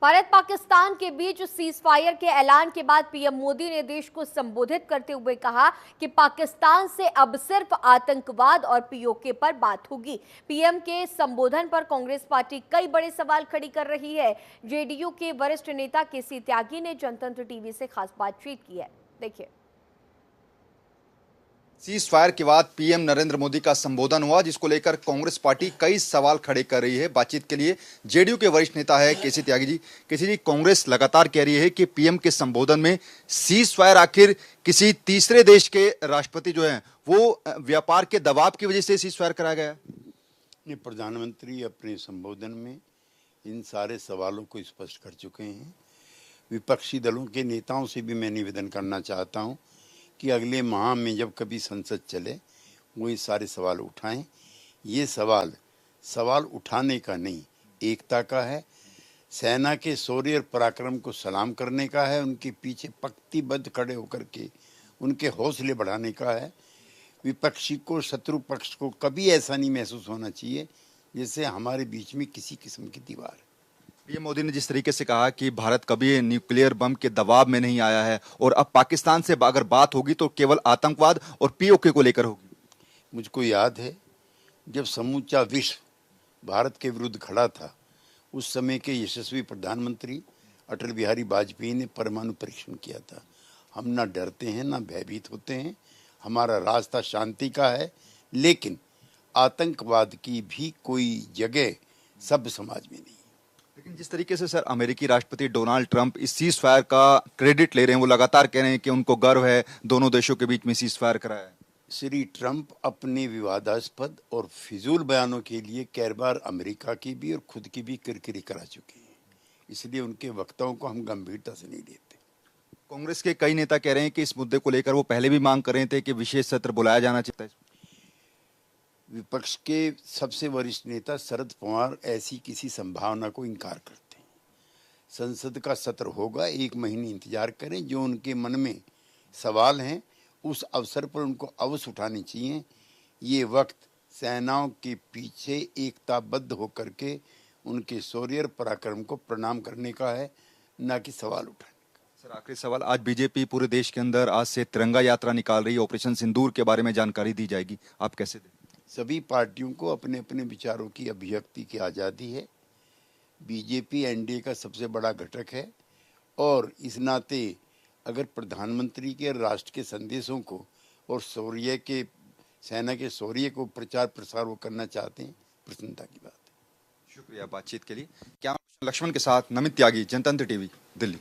भारत पाकिस्तान के बीच cease fire के ऐलान के बाद पीएम मोदी ने देश को संबोधित करते हुए कहा कि पाकिस्तान से अब सिर्फ आतंकवाद और पीओके पर बात होगी। पीएम के संबोधन पर कांग्रेस पार्टी कई बड़े सवाल खड़ी कर रही है। जेडीयू के वरिष्ठ नेता केसी त्यागी ने जनतंत्र टीवी से खास बातचीत की है, देखिए। सीज फायर के बाद पीएम नरेंद्र मोदी का संबोधन हुआ, जिसको लेकर कांग्रेस पार्टी कई सवाल खड़े कर रही है। बातचीत के लिए जेडीयू के वरिष्ठ नेता है केसी त्यागी जी। केसी जी, कांग्रेस लगातार कह रही है कि पीएम के संबोधन में सीज फायर आखिर किसी तीसरे देश के राष्ट्रपति जो हैं वो व्यापार के दबाव की वजह से सीज फायर कराया गया? नहीं, प्रधानमंत्री अपने संबोधन में इन सारे सवालों को स्पष्ट कर चुके हैं। विपक्षी दलों के नेताओं से भी मैं निवेदन करना चाहता हूं कि अगले माह में जब कभी संसद चले वो ये सारे सवाल उठाएं। ये सवाल उठाने का नहीं, एकता का है, सेना के शौर्य और पराक्रम को सलाम करने का है, उनके पीछे पंक्तिबद्ध खड़े होकर के उनके हौसले बढ़ाने का है। विपक्षी को, शत्रु पक्ष को कभी ऐसा नहीं महसूस होना चाहिए जैसे हमारे बीच में किसी किस्म की दीवार। पीएम मोदी ने जिस तरीके से कहा कि भारत कभी न्यूक्लियर बम के दबाव में नहीं आया है और अब पाकिस्तान से अगर बात होगी तो केवल आतंकवाद और पीओके को लेकर होगी। मुझको याद है जब समूचा विश्व भारत के विरुद्ध खड़ा था, उस समय के यशस्वी प्रधानमंत्री अटल बिहारी वाजपेयी ने परमाणु परीक्षण किया था। हम ना डरते हैं ना भयभीत होते हैं, हमारा रास्ता शांति का है, लेकिन आतंकवाद की भी कोई जगह सभ्य समाज में नहीं। लेकिन जिस तरीके से सर अमेरिकी राष्ट्रपति डोनाल्ड ट्रंप इस सीज फायर का क्रेडिट ले रहे हैं, वो लगातार कह रहे हैं कि उनको गर्व है दोनों देशों के बीच में सीज फायर कराया है। श्री ट्रंप अपने विवादास्पद और फिजूल बयानों के लिए कई बार अमेरिका की भी और खुद की भी किरकिरी करा चुके हैं, इसलिए उनके वक्तव्यों को हम गंभीरता से नहीं लेते। कांग्रेस के कई नेता कह रहे हैं कि इस मुद्दे को लेकर वो पहले भी मांग कर रहे थे कि विशेष सत्र बुलाया जाना चाहिए। विपक्ष के सबसे वरिष्ठ नेता शरद पवार ऐसी किसी संभावना को इनकार करते हैं। संसद का सत्र होगा, 1 महीने इंतजार करें। जो उनके मन में सवाल हैं उस अवसर पर उनको अवश्य उठाने चाहिए। ये वक्त सेनाओं के पीछे एकताबद्ध होकर के उनके शौर्य और पराक्रम को प्रणाम करने का है, न कि सवाल उठाने का। सर आखिरी सवाल, आज बीजेपी पूरे देश के अंदर आज से तिरंगा यात्रा निकाल रही है, ऑपरेशन सिंदूर के बारे में जानकारी दी जाएगी, आप कैसे दें? सभी पार्टियों को अपने अपने विचारों की अभिव्यक्ति की आज़ादी है। बीजेपी एनडीए का सबसे बड़ा घटक है और इस नाते अगर प्रधानमंत्री के राष्ट्र के संदेशों को और शौर्य के, सेना के शौर्य को प्रचार प्रसार वो करना चाहते हैं, प्रसन्नता की बात है। शुक्रिया बातचीत के लिए। क्या लक्ष्मण के साथ नमित त्यागी, जनतंत्र टीवी, दिल्ली।